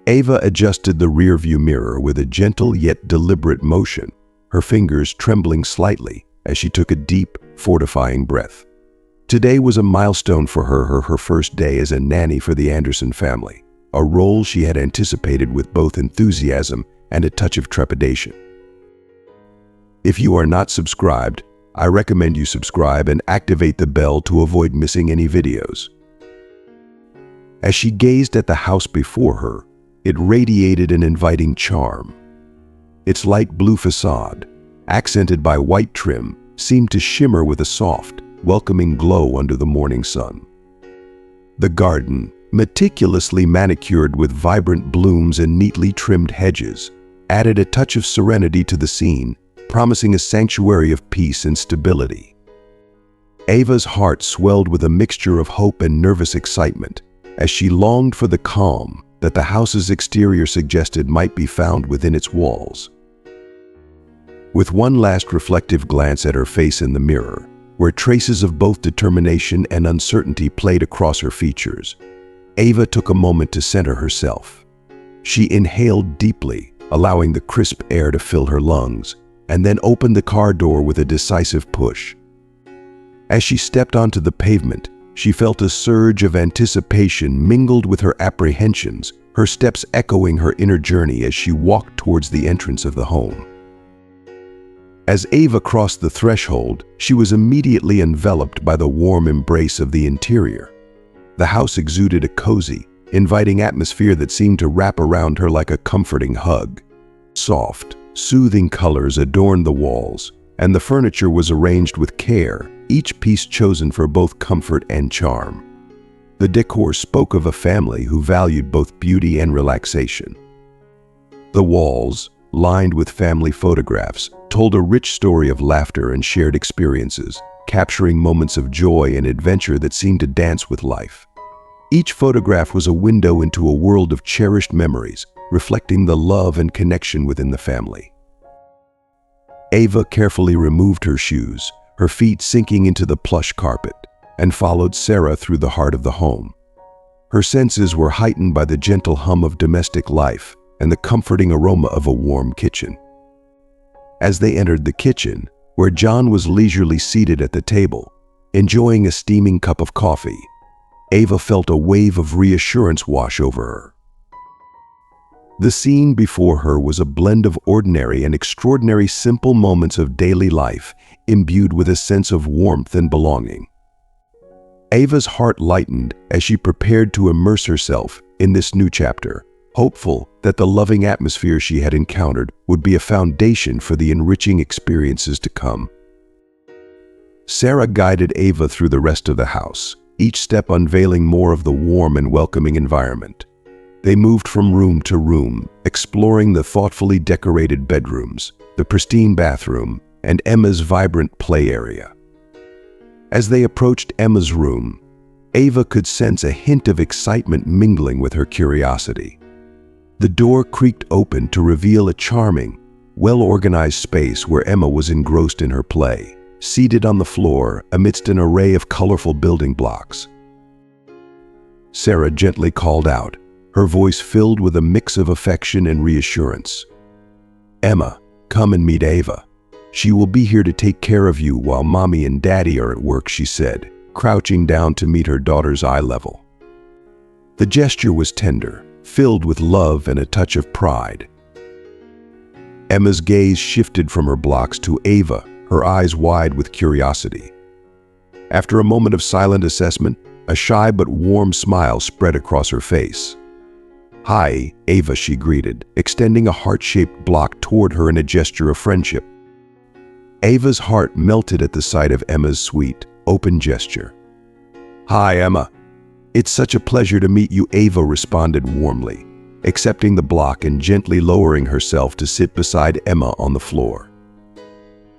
Ava adjusted the rearview mirror with a gentle yet deliberate motion, her fingers trembling slightly as she took a deep, fortifying breath. Today was a milestone for her first day as a nanny for the Anderson family, a role she had anticipated with both enthusiasm and a touch of trepidation. If you are not subscribed, I recommend you subscribe and activate the bell to avoid missing any videos. As she gazed at the house before her, it radiated an inviting charm. Its light blue facade, accented by white trim, seemed to shimmer with a soft, welcoming glow under the morning sun. The garden, meticulously manicured with vibrant blooms and neatly trimmed hedges, added a touch of serenity to the scene, promising a sanctuary of peace and stability. Ava's heart swelled with a mixture of hope and nervous excitement as she longed for the calm that the house's exterior suggested might be found within its walls. With one last reflective glance at her face in the mirror, where traces of both determination and uncertainty played across her features, Ava took a moment to center herself. She inhaled deeply, allowing the crisp air to fill her lungs, and then opened the car door with a decisive push. As she stepped onto the pavement, she felt a surge of anticipation mingled with her apprehensions, her steps echoing her inner journey as she walked towards the entrance of the home. As Ava crossed the threshold, she was immediately enveloped by the warm embrace of the interior. The house exuded a cozy, inviting atmosphere that seemed to wrap around her like a comforting hug. Soft, soothing colors adorned the walls, and the furniture was arranged with care, each piece chosen for both comfort and charm. The decor spoke of a family who valued both beauty and relaxation. The walls, lined with family photographs, told a rich story of laughter and shared experiences, capturing moments of joy and adventure that seemed to dance with life. Each photograph was a window into a world of cherished memories, reflecting the love and connection within the family. Ava carefully removed her shoes, her feet sinking into the plush carpet, and followed Sarah through the heart of the home. Her senses were heightened by the gentle hum of domestic life and the comforting aroma of a warm kitchen. As they entered the kitchen, where John was leisurely seated at the table, enjoying a steaming cup of coffee, Ava felt a wave of reassurance wash over her. The scene before her was a blend of ordinary and extraordinary simple moments of daily life, imbued with a sense of warmth and belonging. Ava's heart lightened as she prepared to immerse herself in this new chapter, hopeful that the loving atmosphere she had encountered would be a foundation for the enriching experiences to come. Sarah guided Ava through the rest of the house, each step unveiling more of the warm and welcoming environment. They moved from room to room, exploring the thoughtfully decorated bedrooms, the pristine bathroom, and Emma's vibrant play area. As they approached Emma's room, Ava could sense a hint of excitement mingling with her curiosity. The door creaked open to reveal a charming, well-organized space where Emma was engrossed in her play, seated on the floor amidst an array of colorful building blocks. Sarah gently called out, her voice filled with a mix of affection and reassurance. "Emma, come and meet Ava. She will be here to take care of you while Mommy and Daddy are at work," she said, crouching down to meet her daughter's eye level. The gesture was tender, filled with love and a touch of pride. Emma's gaze shifted from her blocks to Ava, her eyes wide with curiosity. After a moment of silent assessment, a shy but warm smile spread across her face. "Hi, Ava," she greeted, extending a heart-shaped block toward her in a gesture of friendship. Ava's heart melted at the sight of Emma's sweet, open gesture. "Hi, Emma. It's such a pleasure to meet you," Ava responded warmly, accepting the block and gently lowering herself to sit beside Emma on the floor.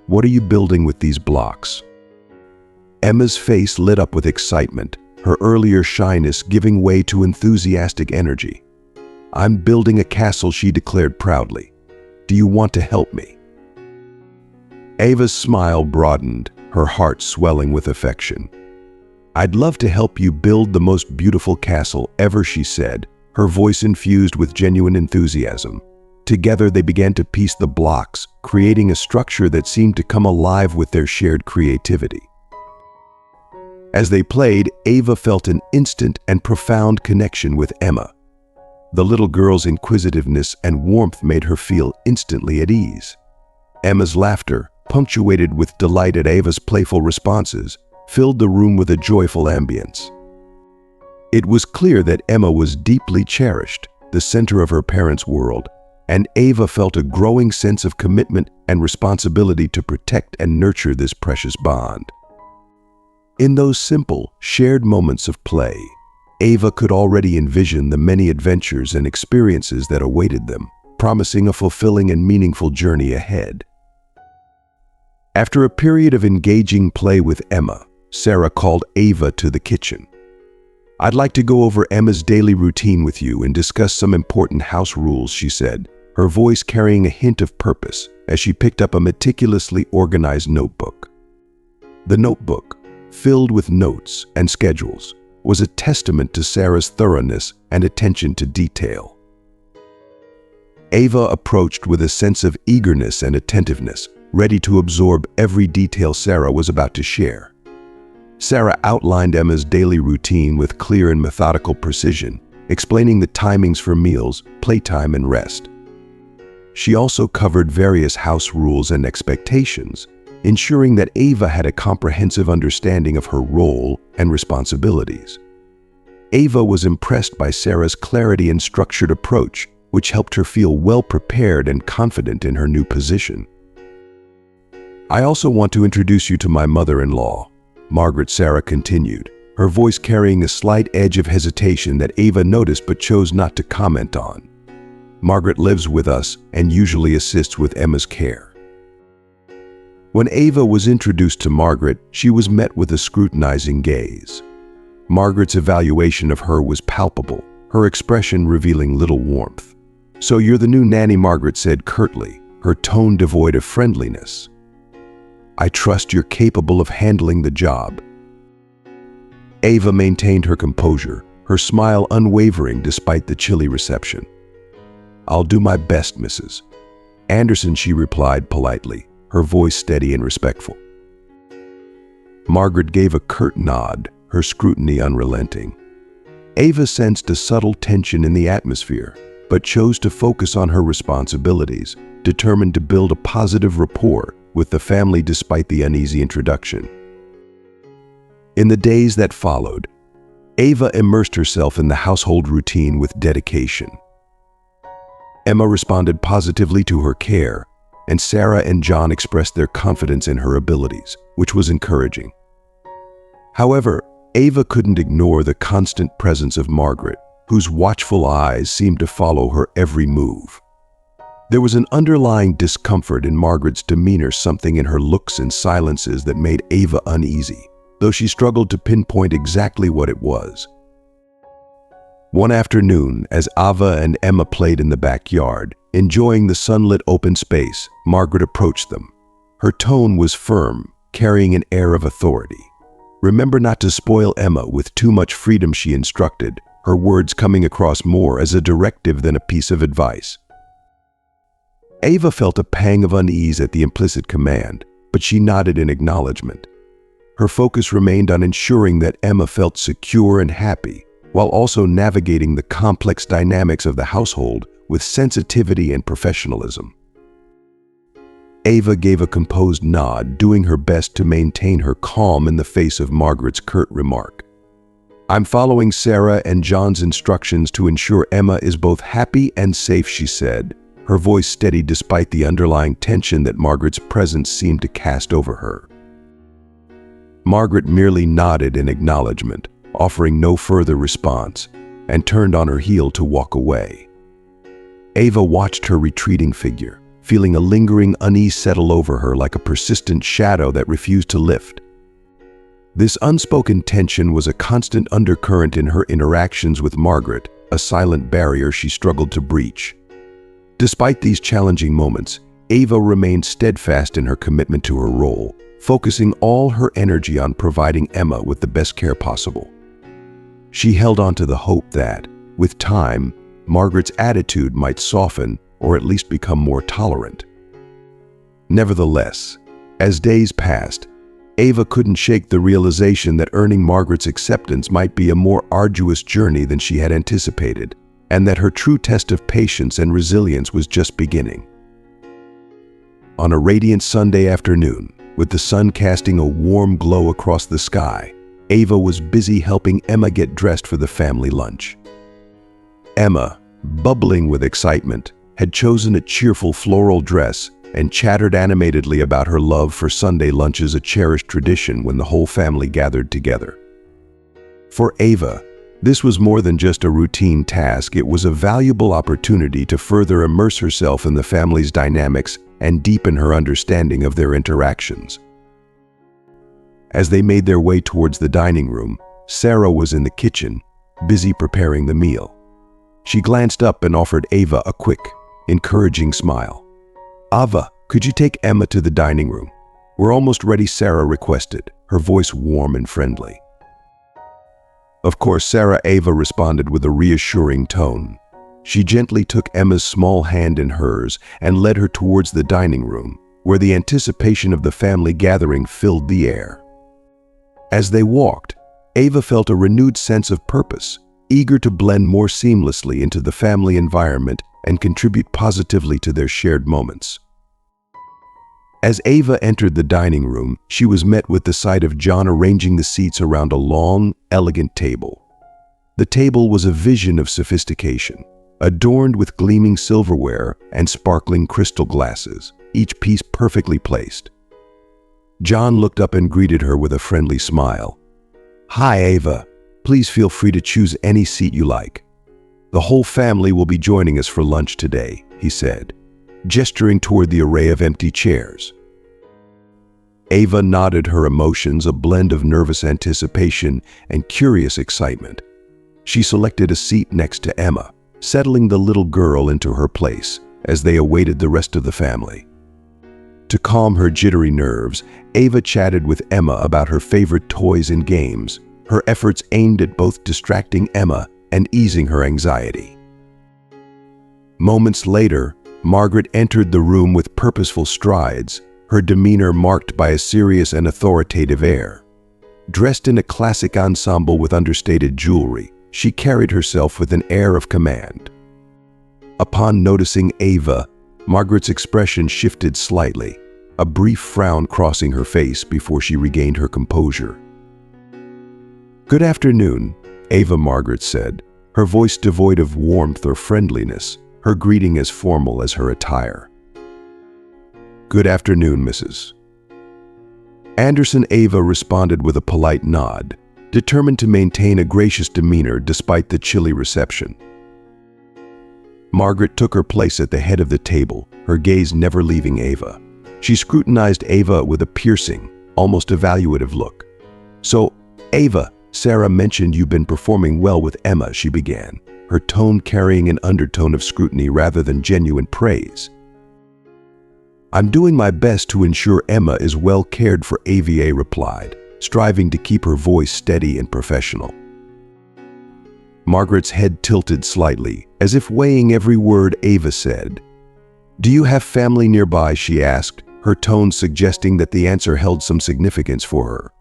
"What are you building with these blocks?" Emma's face lit up with excitement, her earlier shyness giving way to enthusiastic energy. "I'm building a castle," she declared proudly. "Do you want to help me?" Ava's smile broadened, her heart swelling with affection. "I'd love to help you build the most beautiful castle ever," she said, her voice infused with genuine enthusiasm. Together they began to piece the blocks, creating a structure that seemed to come alive with their shared creativity. As they played, Ava felt an instant and profound connection with Emma. The little girl's inquisitiveness and warmth made her feel instantly at ease. Emma's laughter, punctuated with delight at Ava's playful responses, filled the room with a joyful ambience. It was clear that Emma was deeply cherished, the center of her parents' world, and Ava felt a growing sense of commitment and responsibility to protect and nurture this precious bond. In those simple, shared moments of play, Ava could already envision the many adventures and experiences that awaited them, promising a fulfilling and meaningful journey ahead. After a period of engaging play with Emma, Sarah called Ava to the kitchen. "I'd like to go over Emma's daily routine with you and discuss some important house rules," she said, her voice carrying a hint of purpose as she picked up a meticulously organized notebook. The notebook, filled with notes and schedules, was a testament to Sarah's thoroughness and attention to detail. Ava approached with a sense of eagerness and attentiveness, ready to absorb every detail Sarah was about to share. Sarah outlined Emma's daily routine with clear and methodical precision, explaining the timings for meals, playtime, and rest. She also covered various house rules and expectations, ensuring that Ava had a comprehensive understanding of her role and responsibilities. Ava was impressed by Sarah's clarity and structured approach, which helped her feel well prepared and confident in her new position. "I also want to introduce you to my mother-in-law," Margaret Sarah continued, her voice carrying a slight edge of hesitation that Ava noticed but chose not to comment on. "Margaret lives with us and usually assists with Emma's care." When Ava was introduced to Margaret, she was met with a scrutinizing gaze. Margaret's evaluation of her was palpable, her expression revealing little warmth. "So you're the new nanny," Margaret said curtly, her tone devoid of friendliness. "I trust you're capable of handling the job." Ava maintained her composure, her smile unwavering despite the chilly reception. "I'll do my best, Mrs. Anderson," she replied politely, her voice steady and respectful. Margaret gave a curt nod, her scrutiny unrelenting. Ava sensed a subtle tension in the atmosphere, but chose to focus on her responsibilities, determined to build a positive rapport with the family despite the uneasy introduction. In the days that followed, Ava immersed herself in the household routine with dedication. Emma responded positively to her care, and Sarah and John expressed their confidence in her abilities, which was encouraging. However, Ava couldn't ignore the constant presence of Margaret, whose watchful eyes seemed to follow her every move. There was an underlying discomfort in Margaret's demeanor, something in her looks and silences that made Ava uneasy, though she struggled to pinpoint exactly what it was. One afternoon, as Ava and Emma played in the backyard, enjoying the sunlit open space, Margaret approached them. Her tone was firm, carrying an air of authority. "Remember not to spoil Emma with too much freedom," she instructed, her words coming across more as a directive than a piece of advice. Ava felt a pang of unease at the implicit command, but she nodded in acknowledgement. Her focus remained on ensuring that Emma felt secure and happy, while also navigating the complex dynamics of the household with sensitivity and professionalism. Ava gave a composed nod, doing her best to maintain her calm in the face of Margaret's curt remark. "I'm following Sarah and John's instructions to ensure Emma is both happy and safe," she said, her voice steady despite the underlying tension that Margaret's presence seemed to cast over her. Margaret merely nodded in acknowledgement, offering no further response, and turned on her heel to walk away. Ava watched her retreating figure, feeling a lingering unease settle over her like a persistent shadow that refused to lift. This unspoken tension was a constant undercurrent in her interactions with Margaret, a silent barrier she struggled to breach. Despite these challenging moments, Ava remained steadfast in her commitment to her role, focusing all her energy on providing Emma with the best care possible. She held on to the hope that, With time, Margaret's attitude might soften or at least become more tolerant. Nevertheless, as days passed, Ava couldn't shake the realization that earning Margaret's acceptance might be a more arduous journey than she had anticipated, and that her true test of patience and resilience was just beginning. On a radiant Sunday afternoon, with the sun casting a warm glow across the sky, Ava was busy helping Emma get dressed for the family lunch. Emma, bubbling with excitement, had chosen a cheerful floral dress and chattered animatedly about her love for Sunday lunches, a cherished tradition when the whole family gathered together. For Ava, this was more than just a routine task. It was a valuable opportunity to further immerse herself in the family's dynamics and deepen her understanding of their interactions. As they made their way towards the dining room, Sarah was in the kitchen, busy preparing the meal. She glanced up and offered Ava a quick, encouraging smile. "Ava, could you take Emma to the dining room? We're almost ready," Sarah requested, her voice warm and friendly. Of course, Sarah. Ava responded with a reassuring tone. She gently took Emma's small hand in hers and led her towards the dining room, where the anticipation of the family gathering filled the air. As they walked, Ava felt a renewed sense of purpose, eager to blend more seamlessly into the family environment and contribute positively to their shared moments. As Ava entered the dining room, she was met with the sight of John arranging the seats around a long, elegant table. The table was a vision of sophistication, adorned with gleaming silverware and sparkling crystal glasses, each piece perfectly placed. John looked up and greeted her with a friendly smile. "Hi, Ava. Please feel free to choose any seat you like. The whole family will be joining us for lunch today," he said, gesturing toward the array of empty chairs. Ava nodded, her emotions a blend of nervous anticipation and curious excitement. She selected a seat next to Emma, settling the little girl into her place as they awaited the rest of the family. To calm her jittery nerves, Ava chatted with Emma about her favorite toys and games, her efforts aimed at both distracting Emma and easing her anxiety. Moments later, Margaret entered the room with purposeful strides, her demeanor marked by a serious and authoritative air. Dressed in a classic ensemble with understated jewelry, she carried herself with an air of command. Upon noticing Ava, Margaret's expression shifted slightly, a brief frown crossing her face before she regained her composure. "Good afternoon," Ava Margaret said, her voice devoid of warmth or friendliness, her greeting as formal as her attire. "Good afternoon, Mrs. Anderson." Ava responded with a polite nod, determined to maintain a gracious demeanor despite the chilly reception. Margaret took her place at the head of the table, her gaze never leaving Ava. She scrutinized Ava with a piercing, almost evaluative look. "So, Ava, Sarah mentioned you've been performing well with Emma," she began, her tone carrying an undertone of scrutiny rather than genuine praise. "I'm doing my best to ensure Emma is well cared for," Ava replied, striving to keep her voice steady and professional. Margaret's head tilted slightly, as if weighing every word Ava said. "Do you have family nearby?" she asked, her tone suggesting that the answer held some significance for her.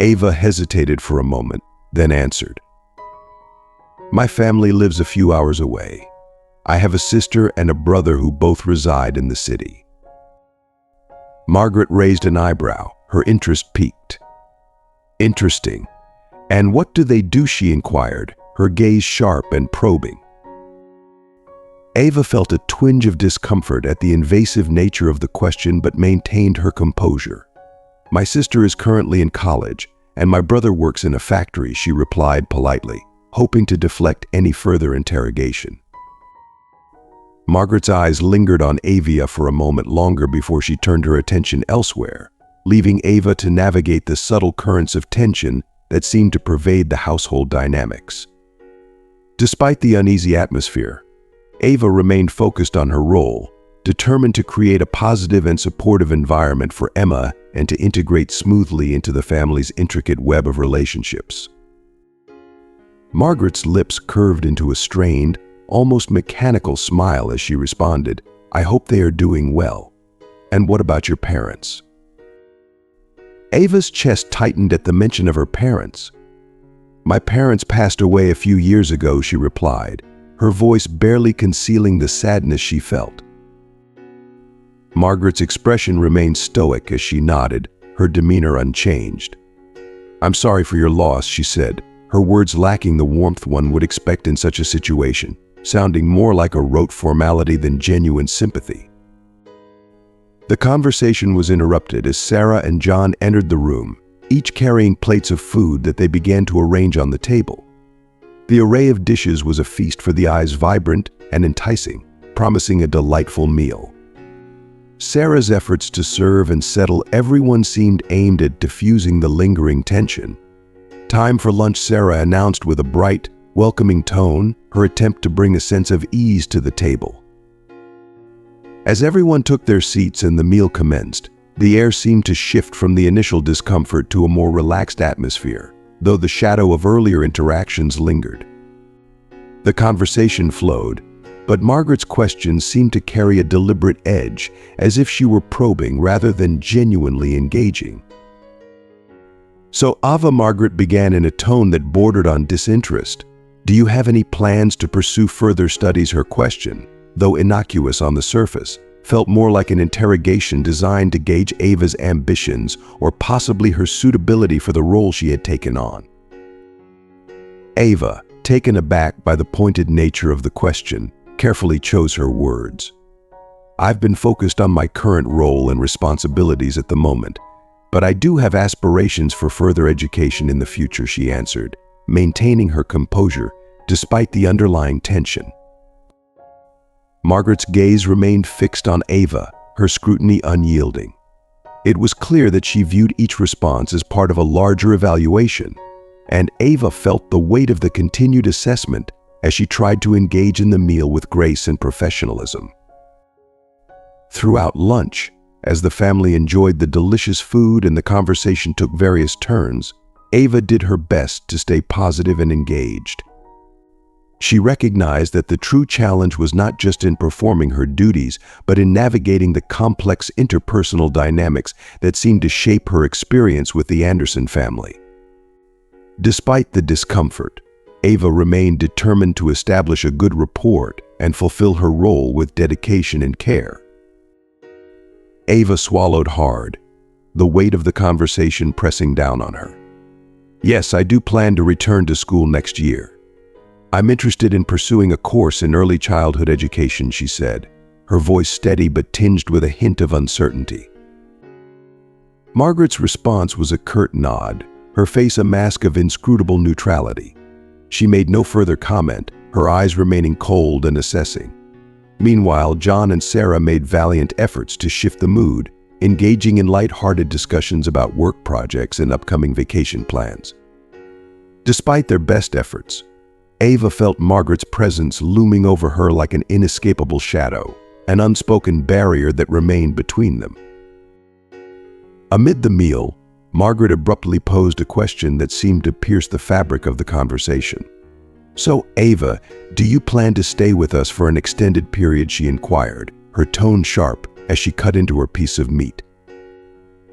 Ava hesitated for a moment, then answered, "My family lives a few hours away. I have a sister and a brother who both reside in the city." Margaret raised an eyebrow, her interest piqued. "Interesting. And what do they do?" she inquired, her gaze sharp and probing. Ava felt a twinge of discomfort at the invasive nature of the question but maintained her composure. "My sister is currently in college, and my brother works in a factory," she replied politely, hoping to deflect any further interrogation. Margaret's eyes lingered on Ava for a moment longer before she turned her attention elsewhere, leaving Ava to navigate the subtle currents of tension that seemed to pervade the household dynamics. Despite the uneasy atmosphere, Ava remained focused on her role, determined to create a positive and supportive environment for Emma and to integrate smoothly into the family's intricate web of relationships. Margaret's lips curved into a strained, almost mechanical smile as she responded, "I hope they are doing well. And what about your parents?" Ava's chest tightened at the mention of her parents. "My parents passed away a few years ago," she replied, her voice barely concealing the sadness she felt. Margaret's expression remained stoic as she nodded, her demeanor unchanged. "I'm sorry for your loss," she said, her words lacking the warmth one would expect in such a situation, sounding more like a rote formality than genuine sympathy. The conversation was interrupted as Sarah and John entered the room, each carrying plates of food that they began to arrange on the table. The array of dishes was a feast for the eyes, vibrant and enticing, promising a delightful meal. Sarah's efforts to serve and settle everyone seemed aimed at diffusing the lingering tension. "Time for lunch," Sarah announced with a bright, welcoming tone, her attempt to bring a sense of ease to the table. As everyone took their seats and the meal commenced, the air seemed to shift from the initial discomfort to a more relaxed atmosphere, though the shadow of earlier interactions lingered. The conversation flowed, but Margaret's questions seemed to carry a deliberate edge, as if she were probing rather than genuinely engaging. "So Ava," Margaret began in a tone that bordered on disinterest, "do you have any plans to pursue further studies?" Her question, though innocuous on the surface, felt more like an interrogation designed to gauge Ava's ambitions or possibly her suitability for the role she had taken on. Ava, taken aback by the pointed nature of the question, carefully chose her words. "I've been focused on my current role and responsibilities at the moment, but I do have aspirations for further education in the future," she answered, maintaining her composure despite the underlying tension. Margaret's gaze remained fixed on Ava, her scrutiny unyielding. It was clear that she viewed each response as part of a larger evaluation, and Ava felt the weight of the continued assessment as she tried to engage in the meal with grace and professionalism. Throughout lunch, as the family enjoyed the delicious food and the conversation took various turns, Ava did her best to stay positive and engaged. She recognized that the true challenge was not just in performing her duties, but in navigating the complex interpersonal dynamics that seemed to shape her experience with the Anderson family. Despite the discomfort, Ava remained determined to establish a good rapport and fulfill her role with dedication and care. Ava swallowed hard, the weight of the conversation pressing down on her. "Yes, I do plan to return to school next year. I'm interested in pursuing a course in early childhood education," she said, her voice steady but tinged with a hint of uncertainty. Margaret's response was a curt nod, her face a mask of inscrutable neutrality. She made no further comment, her eyes remaining cold and assessing. Meanwhile, John and Sarah made valiant efforts to shift the mood, engaging in light-hearted discussions about work projects and upcoming vacation plans. Despite their best efforts, Ava felt Margaret's presence looming over her like an inescapable shadow, an unspoken barrier that remained between them. Amid the meal, Margaret abruptly posed a question that seemed to pierce the fabric of the conversation. "So, Ava, do you plan to stay with us for an extended period?" she inquired, her tone sharp as she cut into her piece of meat.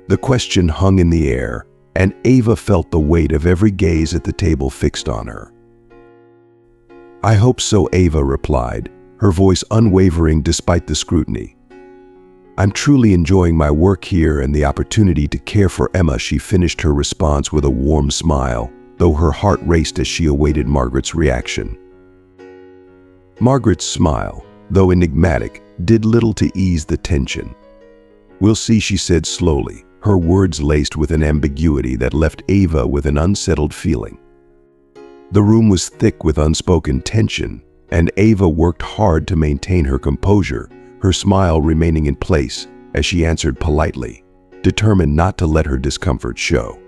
The question hung in the air, and Ava felt the weight of every gaze at the table fixed on her. "I hope so," Ava replied, her voice unwavering despite the scrutiny. "I'm truly enjoying my work here and the opportunity to care for Emma." She finished her response with a warm smile, though her heart raced as she awaited Margaret's reaction. Margaret's smile, though enigmatic, did little to ease the tension. "We'll see," she said slowly, her words laced with an ambiguity that left Ava with an unsettled feeling. The room was thick with unspoken tension, and Ava worked hard to maintain her composure, her smile remaining in place as she answered politely, determined not to let her discomfort show.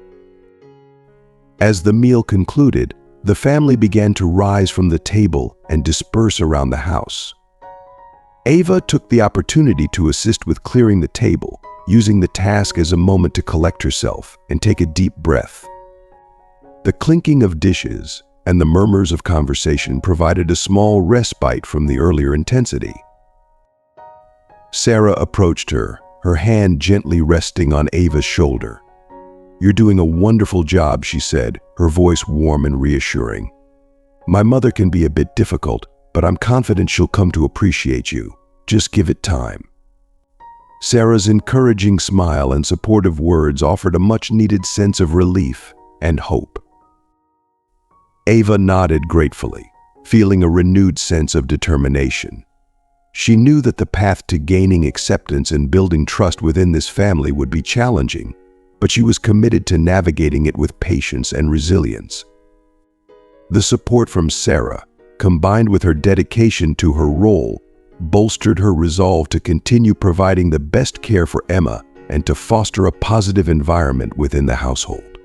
As the meal concluded, the family began to rise from the table and disperse around the house. Ava took the opportunity to assist with clearing the table, using the task as a moment to collect herself and take a deep breath. The clinking of dishes, and the murmurs of conversation provided a small respite from the earlier intensity. Sarah approached her, her hand gently resting on Ava's shoulder. "You're doing a wonderful job," she said, her voice warm and reassuring. "My mother can be a bit difficult, but I'm confident she'll come to appreciate you. Just give it time." Sarah's encouraging smile and supportive words offered a much-needed sense of relief and hope. Ava nodded gratefully, feeling a renewed sense of determination. She knew that the path to gaining acceptance and building trust within this family would be challenging, but she was committed to navigating it with patience and resilience. The support from Sarah, combined with her dedication to her role, bolstered her resolve to continue providing the best care for Emma and to foster a positive environment within the household.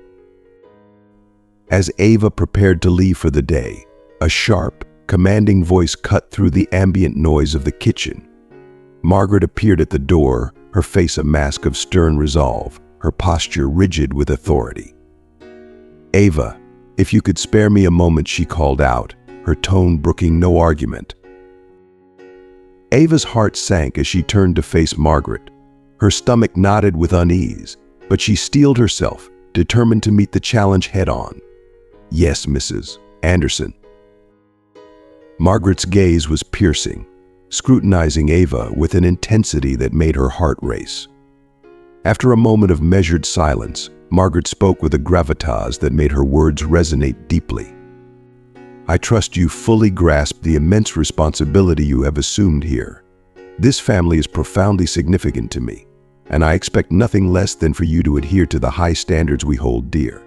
As Ava prepared to leave for the day, a sharp, commanding voice cut through the ambient noise of the kitchen. Margaret appeared at the door, her face a mask of stern resolve, her posture rigid with authority. "Ava, if you could spare me a moment," she called out, her tone brooking no argument. Ava's heart sank as she turned to face Margaret. Her stomach knotted with unease, but she steeled herself, determined to meet the challenge head-on. "Yes, Mrs. Anderson." Margaret's gaze was piercing, scrutinizing Ava with an intensity that made her heart race. After a moment of measured silence, Margaret spoke with a gravitas that made her words resonate deeply. "I trust you fully grasp the immense responsibility you have assumed here. This family is profoundly significant to me, and I expect nothing less than for you to adhere to the high standards we hold dear."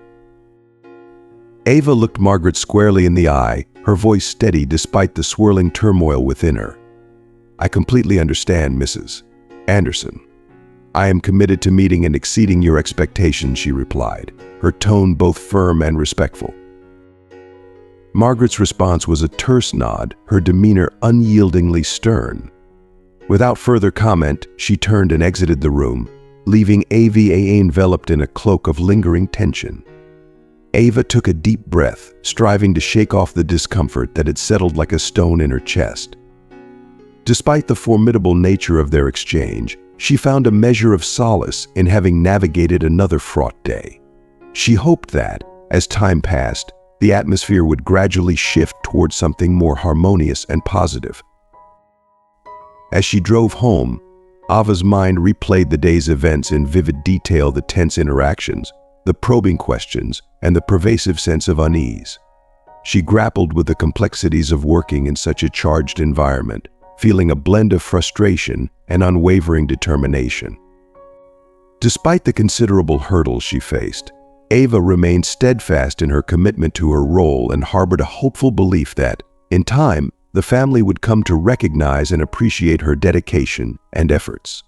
Ava looked Margaret squarely in the eye, her voice steady despite the swirling turmoil within her. "I completely understand, Mrs. Anderson. I am committed to meeting and exceeding your expectations," she replied, her tone both firm and respectful. Margaret's response was a terse nod, her demeanor unyieldingly stern. Without further comment, she turned and exited the room, leaving Ava enveloped in a cloak of lingering tension. Ava took a deep breath, striving to shake off the discomfort that had settled like a stone in her chest. Despite the formidable nature of their exchange, she found a measure of solace in having navigated another fraught day. She hoped that, as time passed, the atmosphere would gradually shift towards something more harmonious and positive. As she drove home, Ava's mind replayed the day's events in vivid detail: the tense interactions, the probing questions, and the pervasive sense of unease. She grappled with the complexities of working in such a charged environment, feeling a blend of frustration and unwavering determination. Despite the considerable hurdles she faced, Ava remained steadfast in her commitment to her role and harbored a hopeful belief that, in time, the family would come to recognize and appreciate her dedication and efforts.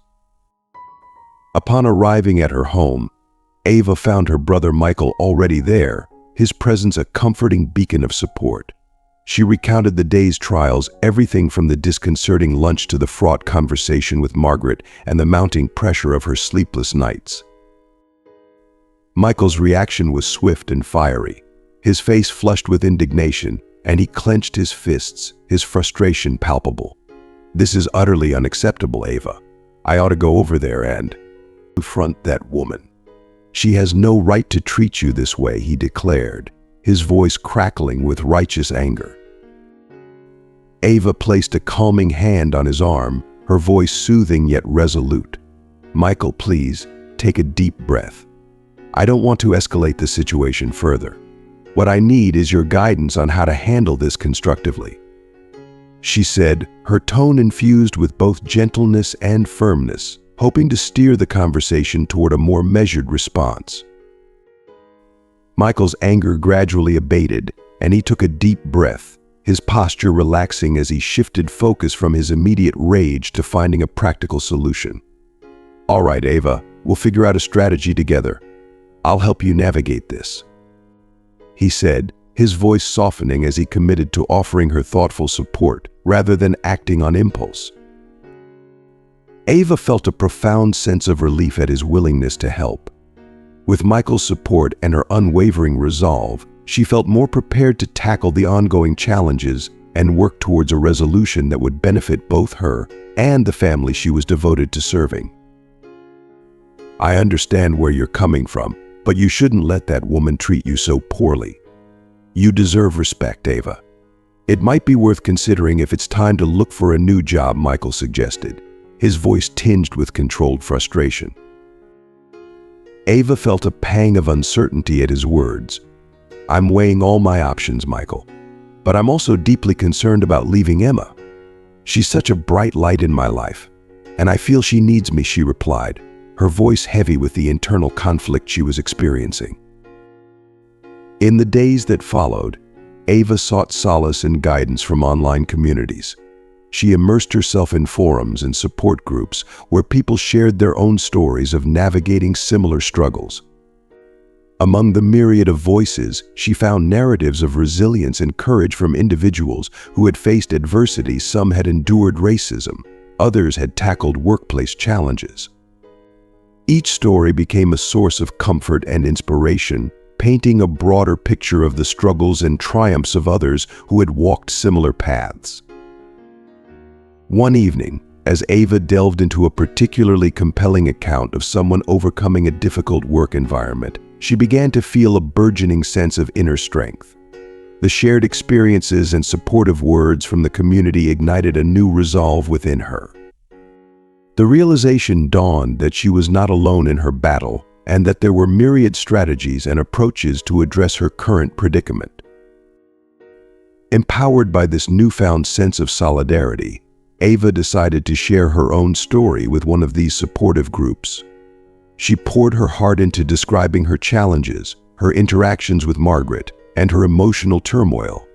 Upon arriving at her home, Ava found her brother Michael already there, his presence a comforting beacon of support. She recounted the day's trials, everything from the disconcerting lunch to the fraught conversation with Margaret and the mounting pressure of her sleepless nights. Michael's reaction was swift and fiery, his face flushed with indignation, and he clenched his fists, his frustration palpable. "This is utterly unacceptable, Ava. I ought to go over there and confront that woman. She has no right to treat you this way," he declared, his voice crackling with righteous anger. Ava placed a calming hand on his arm, her voice soothing yet resolute. "Michael, please, take a deep breath. I don't want to escalate the situation further. What I need is your guidance on how to handle this constructively," she said, her tone infused with both gentleness and firmness, hoping to steer the conversation toward a more measured response. Michael's anger gradually abated, and he took a deep breath, his posture relaxing as he shifted focus from his immediate rage to finding a practical solution. "All right, Ava, we'll figure out a strategy together. I'll help you navigate this," he said, his voice softening as he committed to offering her thoughtful support rather than acting on impulse. Ava felt a profound sense of relief at his willingness to help. With Michael's support and her unwavering resolve, she felt more prepared to tackle the ongoing challenges and work towards a resolution that would benefit both her and the family she was devoted to serving. "I understand where you're coming from, but you shouldn't let that woman treat you so poorly. You deserve respect, Ava. It might be worth considering if it's time to look for a new job," Michael suggested, his voice tinged with controlled frustration. Ava felt a pang of uncertainty at his words. "I'm weighing all my options, Michael, but I'm also deeply concerned about leaving Emma. She's such a bright light in my life, and I feel she needs me," she replied, her voice heavy with the internal conflict she was experiencing. In the days that followed, Ava sought solace and guidance from online communities. She immersed herself in forums and support groups where people shared their own stories of navigating similar struggles. Among the myriad of voices, she found narratives of resilience and courage from individuals who had faced adversity. Some had endured racism, others had tackled workplace challenges. Each story became a source of comfort and inspiration, painting a broader picture of the struggles and triumphs of others who had walked similar paths. One evening, as Ava delved into a particularly compelling account of someone overcoming a difficult work environment, she began to feel a burgeoning sense of inner strength. The shared experiences and supportive words from the community ignited a new resolve within her. The realization dawned that she was not alone in her battle, and that there were myriad strategies and approaches to address her current predicament. Empowered by this newfound sense of solidarity, Ava decided to share her own story with one of these supportive groups. She poured her heart into describing her challenges, her interactions with Margaret, and her emotional turmoil.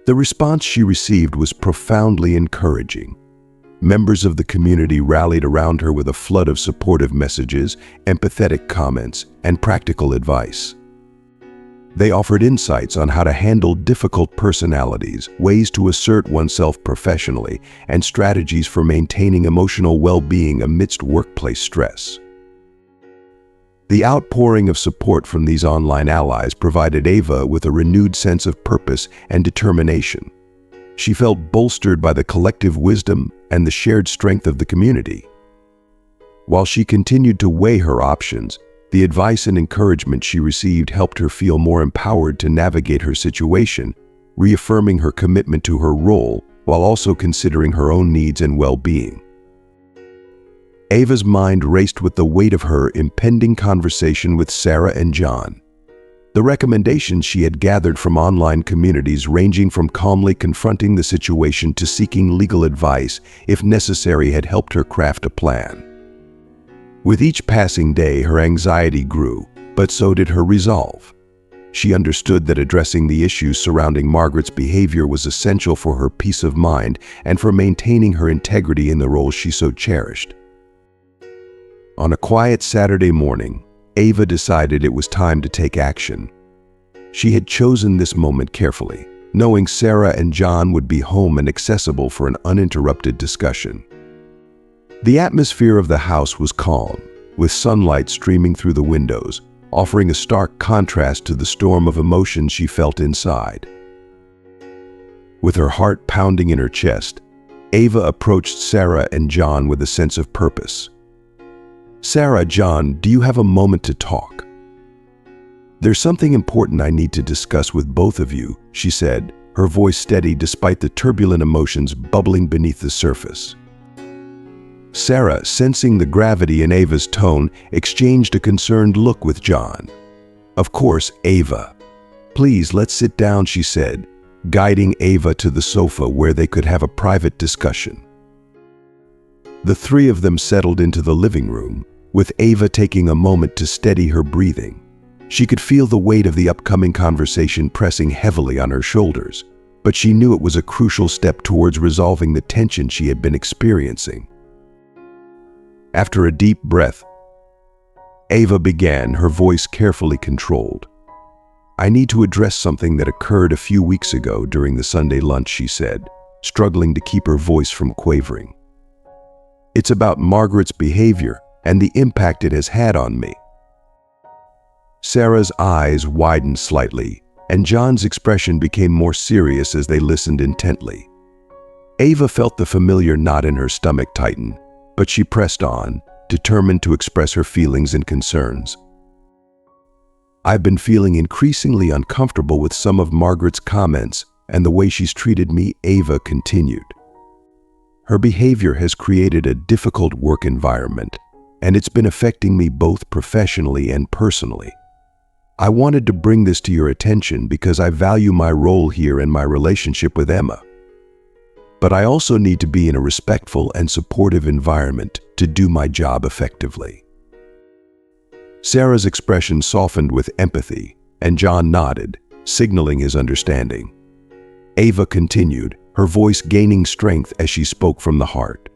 The response she received was profoundly encouraging. Members of the community rallied around her with a flood of supportive messages, empathetic comments, and practical advice. They offered insights on how to handle difficult personalities, ways to assert oneself professionally, and strategies for maintaining emotional well-being amidst workplace stress. The outpouring of support from these online allies provided Ava with a renewed sense of purpose and determination. She felt bolstered by the collective wisdom and the shared strength of the community. While she continued to weigh her options, the advice and encouragement she received helped her feel more empowered to navigate her situation, reaffirming her commitment to her role while also considering her own needs and well-being. Ava's mind raced with the weight of her impending conversation with Sarah and John. The recommendations she had gathered from online communities, ranging from calmly confronting the situation to seeking legal advice if necessary, had helped her craft a plan. With each passing day, her anxiety grew, but so did her resolve. She understood that addressing the issues surrounding Margaret's behavior was essential for her peace of mind and for maintaining her integrity in the role she so cherished. On a quiet Saturday morning, Ava decided it was time to take action. She had chosen this moment carefully, knowing Sarah and John would be home and accessible for an uninterrupted discussion. The atmosphere of the house was calm, with sunlight streaming through the windows, offering a stark contrast to the storm of emotions she felt inside. With her heart pounding in her chest, Ava approached Sarah and John with a sense of purpose. "Sarah, John, do you have a moment to talk?" "There's something important I need to discuss with both of you," she said, her voice steady despite the turbulent emotions bubbling beneath the surface. Sarah, sensing the gravity in Ava's tone, exchanged a concerned look with John. "Of course, Ava. Please, let's sit down," she said, guiding Ava to the sofa where they could have a private discussion. The three of them settled into the living room, with Ava taking a moment to steady her breathing. She could feel the weight of the upcoming conversation pressing heavily on her shoulders, but she knew it was a crucial step towards resolving the tension she had been experiencing. After a deep breath, Ava began, her voice carefully controlled. "I need to address something that occurred a few weeks ago during the Sunday lunch," she said, struggling to keep her voice from quavering. "It's about Margaret's behavior and the impact it has had on me." Sarah's eyes widened slightly, and John's expression became more serious as they listened intently. Ava felt the familiar knot in her stomach tighten, but she pressed on, determined to express her feelings and concerns. "I've been feeling increasingly uncomfortable with some of Margaret's comments and the way she's treated me," Ava continued. "Her behavior has created a difficult work environment, and it's been affecting me both professionally and personally. I wanted to bring this to your attention because I value my role here and my relationship with Emma. But I also need to be in a respectful and supportive environment to do my job effectively." Sarah's expression softened with empathy, and John nodded, signaling his understanding. Ava continued, her voice gaining strength as she spoke from the heart.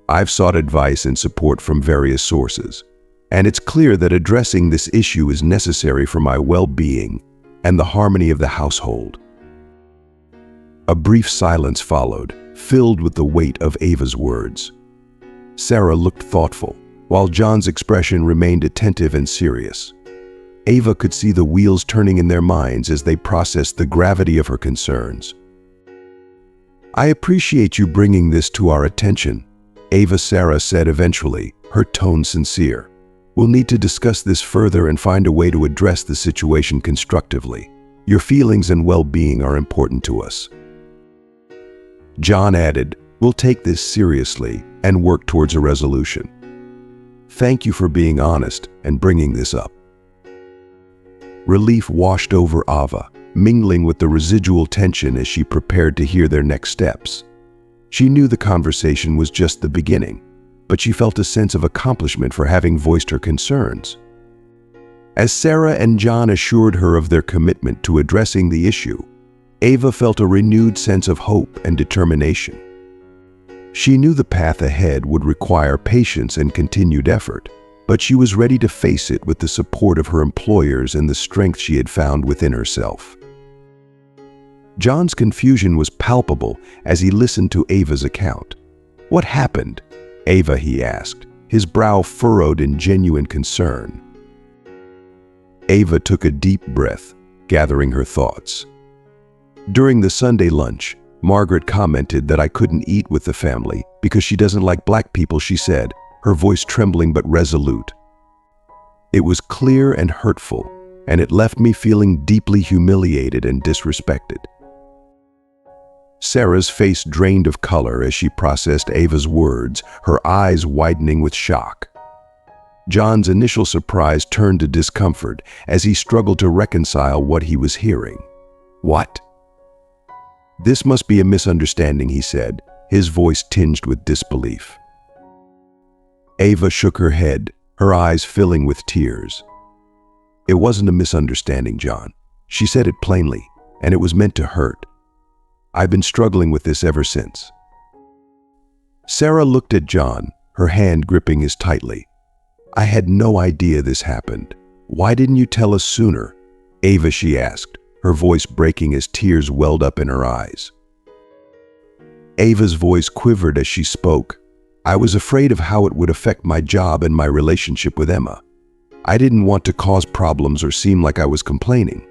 "I've sought advice and support from various sources, and it's clear that addressing this issue is necessary for my well-being and the harmony of the household." A brief silence followed, filled with the weight of Ava's words. Sarah looked thoughtful, while John's expression remained attentive and serious. Ava could see the wheels turning in their minds as they processed the gravity of her concerns. "I appreciate you bringing this to our attention," Sarah said eventually, her tone sincere. "We'll need to discuss this further and find a way to address the situation constructively. Your feelings and well-being are important to us." John added, "We'll take this seriously and work towards a resolution. Thank you for being honest and bringing this up." Relief washed over Ava, mingling with the residual tension as she prepared to hear their next steps. She knew the conversation was just the beginning, but she felt a sense of accomplishment for having voiced her concerns. As Sarah and John assured her of their commitment to addressing the issue, Ava felt a renewed sense of hope and determination. She knew the path ahead would require patience and continued effort, but she was ready to face it with the support of her employers and the strength she had found within herself. John's confusion was palpable as he listened to Ava's account. "What happened, Ava?" he asked, his brow furrowed in genuine concern. Ava took a deep breath, gathering her thoughts. "During the Sunday lunch, Margaret commented that I couldn't eat with the family because she doesn't like black people," she said, her voice trembling but resolute. "It was clear and hurtful, and it left me feeling deeply humiliated and disrespected." Sarah's face drained of color as she processed Ava's words, her eyes widening with shock. John's initial surprise turned to discomfort as he struggled to reconcile what he was hearing. "What?" "This must be a misunderstanding," he said, his voice tinged with disbelief. Ava shook her head, her eyes filling with tears. "It wasn't a misunderstanding, John. She said it plainly, and it was meant to hurt. I've been struggling with this ever since." Sarah looked at John, her hand gripping his tightly. "I had no idea this happened. Why didn't you tell us sooner, Ava?" she asked, her voice breaking as tears welled up in her eyes. Ava's voice quivered as she spoke. "I was afraid of how it would affect my job and my relationship with Emma. I didn't want to cause problems or seem like I was complaining.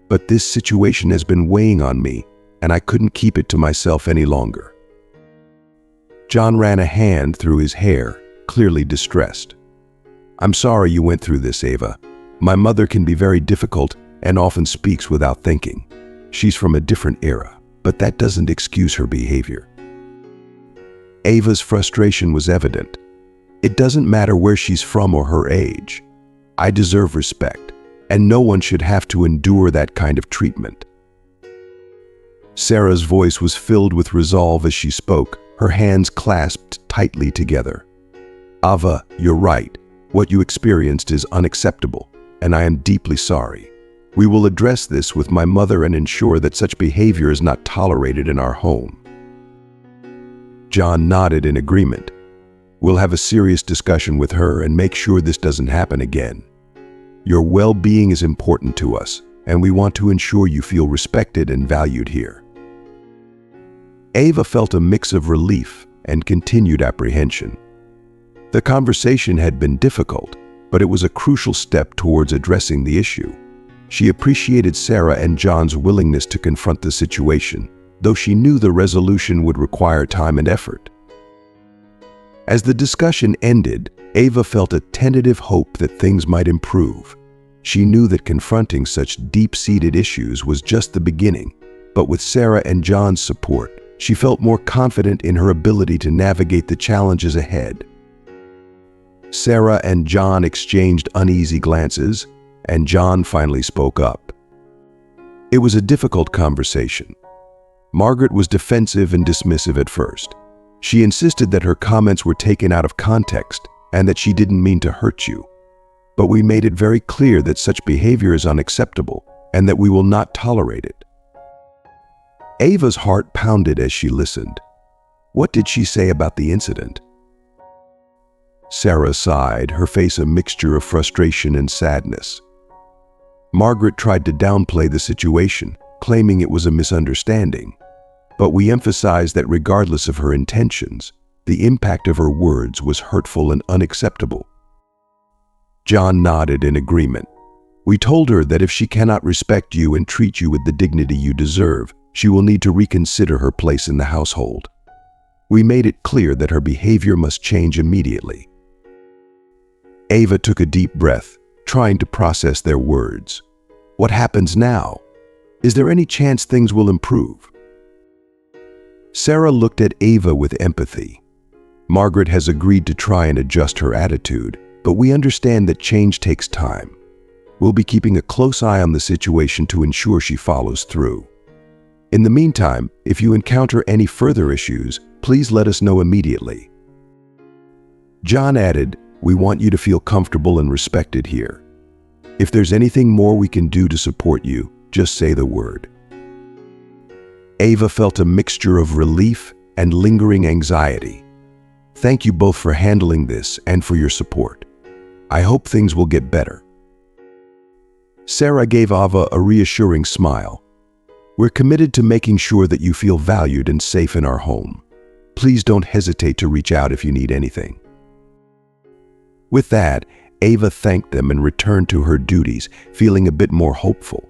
But this situation has been weighing on me, and I couldn't keep it to myself any longer." John ran a hand through his hair, clearly distressed. "I'm sorry you went through this, Ava. My mother can be very difficult and often speaks without thinking. She's from a different era, but that doesn't excuse her behavior." Ava's frustration was evident. "It doesn't matter where she's from or her age. I deserve respect, and no one should have to endure that kind of treatment." Sarah's voice was filled with resolve as she spoke, her hands clasped tightly together. "Ava, you're right. What you experienced is unacceptable, and I am deeply sorry. We will address this with my mother and ensure that such behavior is not tolerated in our home." John nodded in agreement. "We'll have a serious discussion with her and make sure this doesn't happen again. Your well-being is important to us, and we want to ensure you feel respected and valued here." Ava felt a mix of relief and continued apprehension. The conversation had been difficult, but it was a crucial step towards addressing the issue. She appreciated Sarah and John's willingness to confront the situation, though she knew the resolution would require time and effort. As the discussion ended, Ava felt a tentative hope that things might improve. She knew that confronting such deep-seated issues was just the beginning, but with Sarah and John's support, she felt more confident in her ability to navigate the challenges ahead. Sarah and John exchanged uneasy glances, and John finally spoke up. It was a difficult conversation. Margaret was defensive and dismissive at first. She insisted that her comments were taken out of context and that she didn't mean to hurt you. But we made it very clear that such behavior is unacceptable and that we will not tolerate it. Ava's heart pounded as she listened. What did she say about the incident? Sarah sighed, her face a mixture of frustration and sadness. Margaret tried to downplay the situation, claiming it was a misunderstanding. But we emphasized that regardless of her intentions, the impact of her words was hurtful and unacceptable. John nodded in agreement. We told her that if she cannot respect you and treat you with the dignity you deserve, she will need to reconsider her place in the household. We made it clear that her behavior must change immediately. Ava took a deep breath, trying to process their words. What happens now? Is there any chance things will improve? Sarah looked at Ava with empathy. Margaret has agreed to try and adjust her attitude, but we understand that change takes time. We'll be keeping a close eye on the situation to ensure she follows through. In the meantime, if you encounter any further issues, please let us know immediately. John added, we want you to feel comfortable and respected here. If there's anything more we can do to support you, just say the word. Ava felt a mixture of relief and lingering anxiety. Thank you both for handling this and for your support. I hope things will get better. Sarah gave Ava a reassuring smile. We're committed to making sure that you feel valued and safe in our home. Please don't hesitate to reach out if you need anything. With that, Ava thanked them and returned to her duties, feeling a bit more hopeful.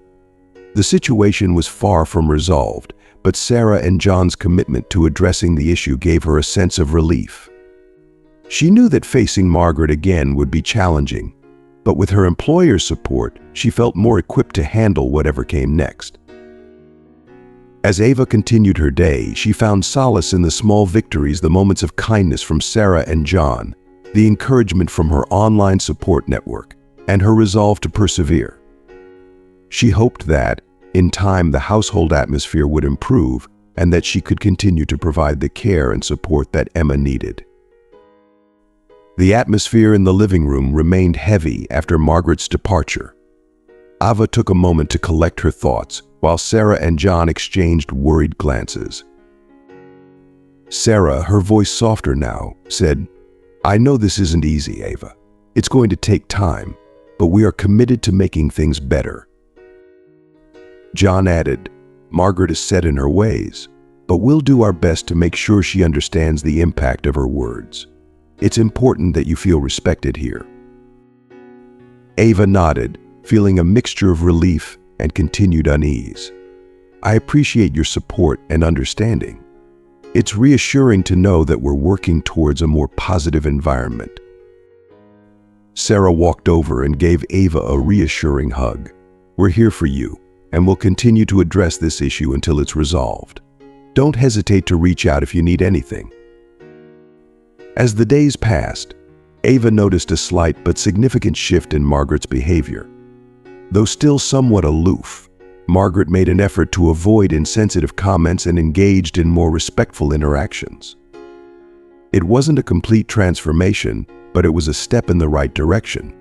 The situation was far from resolved, but Sarah and John's commitment to addressing the issue gave her a sense of relief. She knew that facing Margaret again would be challenging, but with her employer's support, she felt more equipped to handle whatever came next. As Ava continued her day, she found solace in the small victories, the moments of kindness from Sarah and John, the encouragement from her online support network, and her resolve to persevere. She hoped that, in time, the household atmosphere would improve and that she could continue to provide the care and support that Emma needed. The atmosphere in the living room remained heavy after Margaret's departure. Ava took a moment to collect her thoughts, while Sarah and John exchanged worried glances. Sarah, her voice softer now, said, I know this isn't easy, Ava. It's going to take time, but we are committed to making things better. John added, Margaret is set in her ways, but we'll do our best to make sure she understands the impact of her words. It's important that you feel respected here. Ava nodded, feeling a mixture of relief and continued unease. I appreciate your support and understanding. It's reassuring to know that we're working towards a more positive environment. Sarah walked over and gave Ava a reassuring hug. We're here for you, and we'll continue to address this issue until it's resolved. Don't hesitate to reach out if you need anything. As the days passed, Ava noticed a slight but significant shift in Margaret's behavior. Though still somewhat aloof, Margaret made an effort to avoid insensitive comments and engaged in more respectful interactions. It wasn't a complete transformation, but it was a step in the right direction.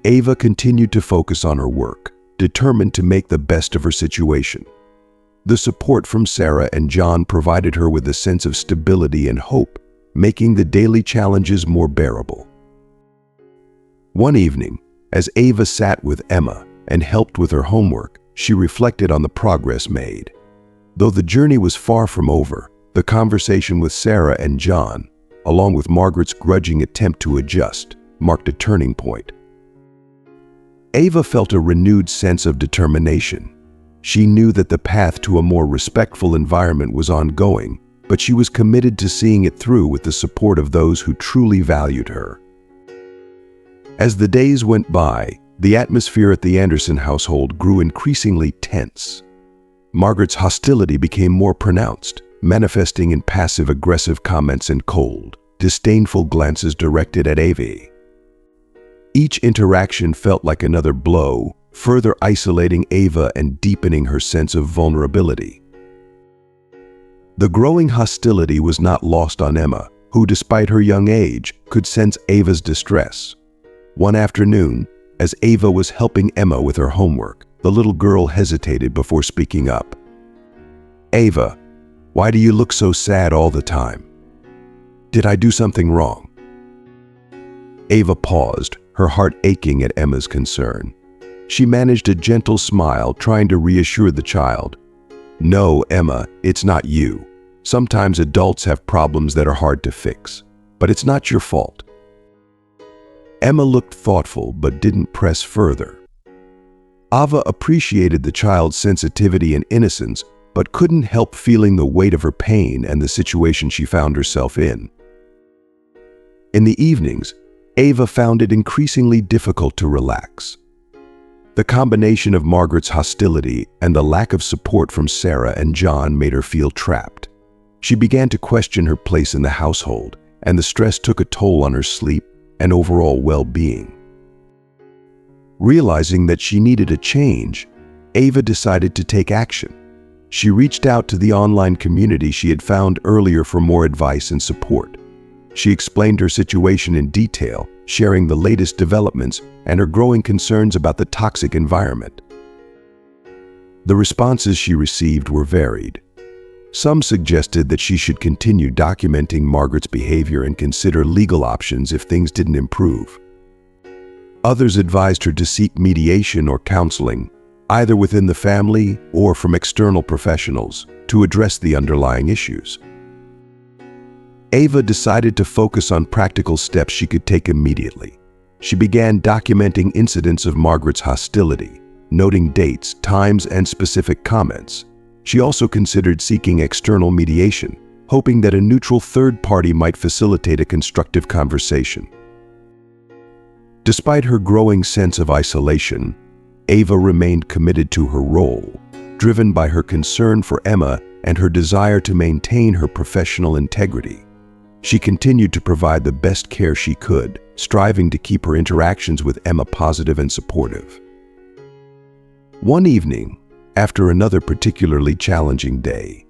Ava continued to focus on her work, determined to make the best of her situation. The support from Sarah and John provided her with a sense of stability and hope, making the daily challenges more bearable. One evening, as Ava sat with Emma and helped with her homework, she reflected on the progress made. Though the journey was far from over, the conversation with Sarah and John, along with Margaret's grudging attempt to adjust, marked a turning point. Ava felt a renewed sense of determination. She knew that the path to a more respectful environment was ongoing, but she was committed to seeing it through with the support of those who truly valued her. As the days went by, the atmosphere at the Anderson household grew increasingly tense. Margaret's hostility became more pronounced, manifesting in passive-aggressive comments and cold, disdainful glances directed at Ava. Each interaction felt like another blow, further isolating Ava and deepening her sense of vulnerability. The growing hostility was not lost on Emma, who, despite her young age, could sense Ava's distress. One afternoon, as Ava was helping Emma with her homework, the little girl hesitated before speaking up. "Ava, why do you look so sad all the time? Did I do something wrong?" Ava paused, her heart aching at Emma's concern. She managed a gentle smile, trying to reassure the child. "No, Emma, it's not you. Sometimes adults have problems that are hard to fix, but it's not your fault." Emma looked thoughtful but didn't press further. Ava appreciated the child's sensitivity and innocence, but couldn't help feeling the weight of her pain and the situation she found herself in. In the evenings, Ava found it increasingly difficult to relax. The combination of Margaret's hostility and the lack of support from Sarah and John made her feel trapped. She began to question her place in the household, and the stress took a toll on her sleep and overall well-being. Realizing that she needed a change, Ava decided to take action. She reached out to the online community she had found earlier for more advice and support. She explained her situation in detail, sharing the latest developments and her growing concerns about the toxic environment. The responses she received were varied. Some suggested that she should continue documenting Margaret's behavior and consider legal options if things didn't improve. Others advised her to seek mediation or counseling, either within the family or from external professionals, to address the underlying issues. Ava decided to focus on practical steps she could take immediately. She began documenting incidents of Margaret's hostility, noting dates, times, and specific comments. She also considered seeking external mediation, hoping that a neutral third party might facilitate a constructive conversation. Despite her growing sense of isolation, Ava remained committed to her role, driven by her concern for Emma and her desire to maintain her professional integrity. She continued to provide the best care she could, striving to keep her interactions with Emma positive and supportive. One evening, after another particularly challenging day,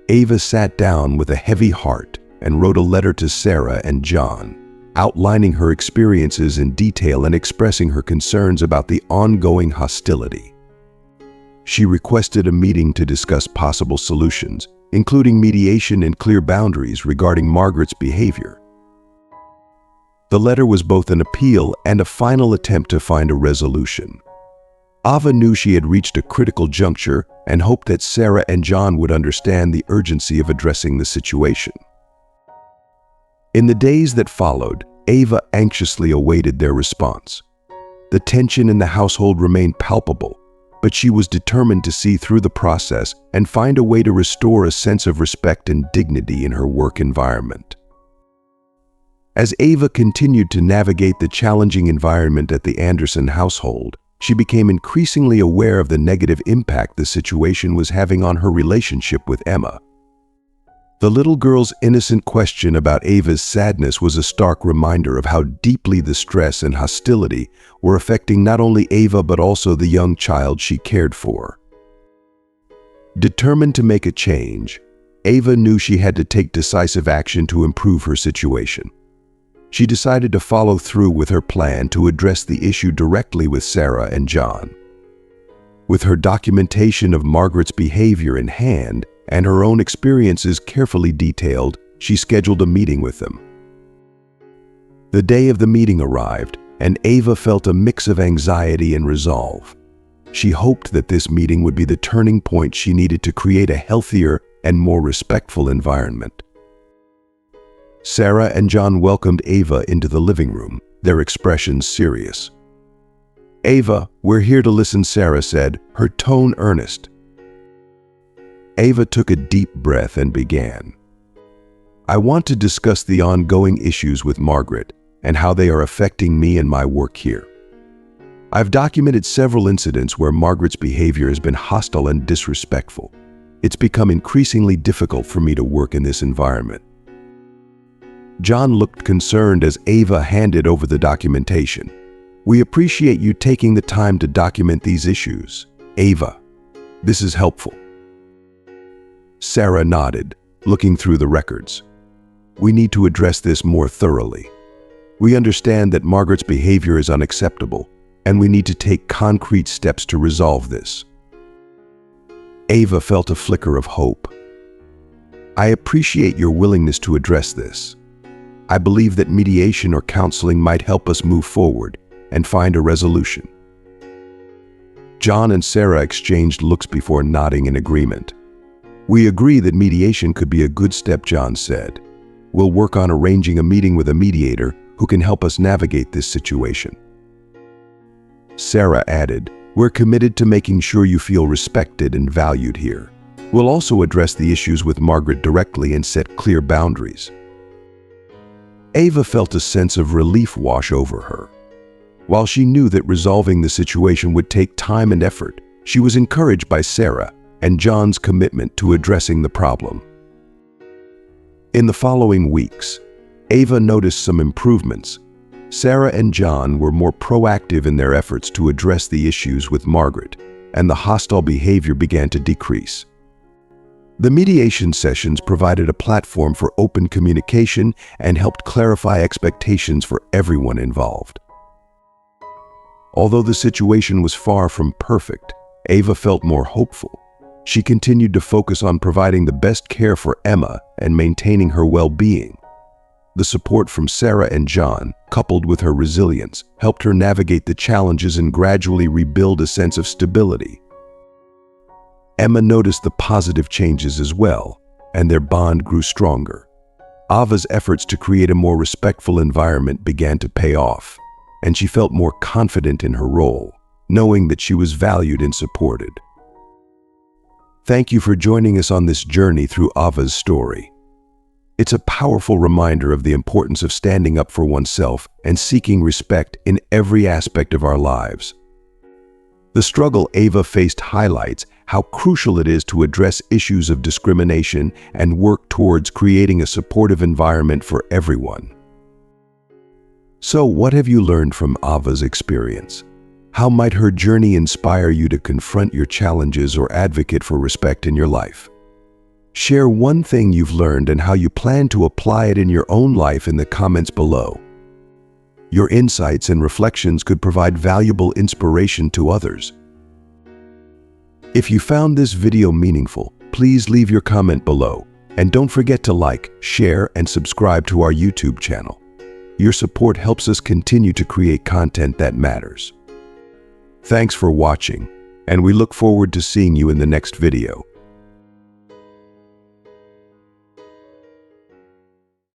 Ava sat down with a heavy heart and wrote a letter to Sarah and John, outlining her experiences in detail and expressing her concerns about the ongoing hostility. She requested a meeting to discuss possible solutions, including mediation and clear boundaries regarding Margaret's behavior. The letter was both an appeal and a final attempt to find a resolution. Ava knew she had reached a critical juncture and hoped that Sarah and John would understand the urgency of addressing the situation. In the days that followed, Ava anxiously awaited their response. The tension in the household remained palpable, but she was determined to see through the process and find a way to restore a sense of respect and dignity in her work environment. As Ava continued to navigate the challenging environment at the Anderson household, she became increasingly aware of the negative impact the situation was having on her relationship with Emma. The little girl's innocent question about Ava's sadness was a stark reminder of how deeply the stress and hostility were affecting not only Ava but also the young child she cared for. Determined to make a change, Ava knew she had to take decisive action to improve her situation. She decided to follow through with her plan to address the issue directly with Sarah and John. With her documentation of Margaret's behavior in hand and her own experiences carefully detailed, she scheduled a meeting with them. The day of the meeting arrived, and Ava felt a mix of anxiety and resolve. She hoped that this meeting would be the turning point she needed to create a healthier and more respectful environment. Sarah and John welcomed Ava into the living room, their expressions serious. "Ava, we're here to listen," Sarah said, her tone earnest. Ava took a deep breath and began. "I want to discuss the ongoing issues with Margaret and how they are affecting me and my work here. I've documented several incidents where Margaret's behavior has been hostile and disrespectful. It's become increasingly difficult for me to work in this environment." John looked concerned as Ava handed over the documentation. "We appreciate you taking the time to document these issues, Ava. This is helpful." Sarah nodded, looking through the records. "We need to address this more thoroughly. We understand that Margaret's behavior is unacceptable, and we need to take concrete steps to resolve this." Ava felt a flicker of hope. "I appreciate your willingness to address this. I believe that mediation or counseling might help us move forward and find a resolution." John and Sarah exchanged looks before nodding in agreement. "We agree that mediation could be a good step," John said. "We'll work on arranging a meeting with a mediator who can help us navigate this situation." Sarah added, "We're committed to making sure you feel respected and valued here. We'll also address the issues with Margaret directly and set clear boundaries." Ava felt a sense of relief wash over her. While she knew that resolving the situation would take time and effort, she was encouraged by Sarah and John's commitment to addressing the problem. In the following weeks, Ava noticed some improvements. Sarah and John were more proactive in their efforts to address the issues with Margaret, and the hostile behavior began to decrease. The mediation sessions provided a platform for open communication and helped clarify expectations for everyone involved. Although the situation was far from perfect, Ava felt more hopeful. She continued to focus on providing the best care for Emma and maintaining her well-being. The support from Sarah and John, coupled with her resilience, helped her navigate the challenges and gradually rebuild a sense of stability. Emma noticed the positive changes as well, and their bond grew stronger. Ava's efforts to create a more respectful environment began to pay off, and she felt more confident in her role, knowing that she was valued and supported. Thank you for joining us on this journey through Ava's story. It's a powerful reminder of the importance of standing up for oneself and seeking respect in every aspect of our lives. The struggle Ava faced highlights how crucial it is to address issues of discrimination and work towards creating a supportive environment for everyone. So, what have you learned from Ava's experience? How might her journey inspire you to confront your challenges or advocate for respect in your life? Share one thing you've learned and how you plan to apply it in your own life in the comments below. Your insights and reflections could provide valuable inspiration to others. If you found this video meaningful, please leave your comment below, and don't forget to like, share, and subscribe to our YouTube channel. Your support helps us continue to create content that matters. Thanks for watching, and we look forward to seeing you in the next video.